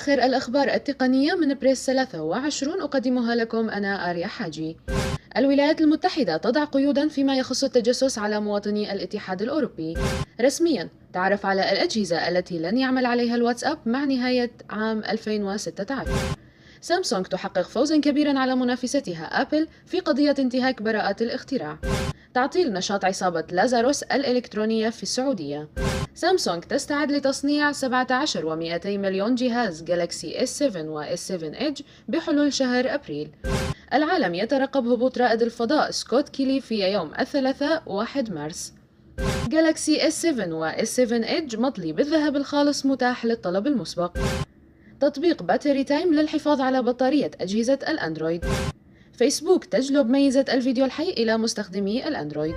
آخر الأخبار التقنية من بريس 23 أقدمها لكم أنا آريا حاجي. الولايات المتحدة تضع قيوداً فيما يخص التجسس على مواطني الاتحاد الأوروبي. رسمياً تعرف على الأجهزة التي لن يعمل عليها الواتساب مع نهاية عام 2016. سامسونج تحقق فوزاً كبيراً على منافستها أبل في قضية انتهاك براءة الاختراع. تعطيل نشاط عصابة لازاروس الإلكترونية في السعودية. سامسونج تستعد لتصنيع 17.2 مليون جهاز جالاكسي S7 و S7 Edge بحلول شهر أبريل. العالم يترقب هبوط رائد الفضاء سكوت كيلي في يوم الثلاثاء 1 مارس. جالاكسي S7 و S7 Edge مطلي بالذهب الخالص متاح للطلب المسبق. تطبيق باتري تايم للحفاظ على بطارية أجهزة الأندرويد. فيسبوك تجلب ميزة الفيديو الحي إلى مستخدمي الأندرويد.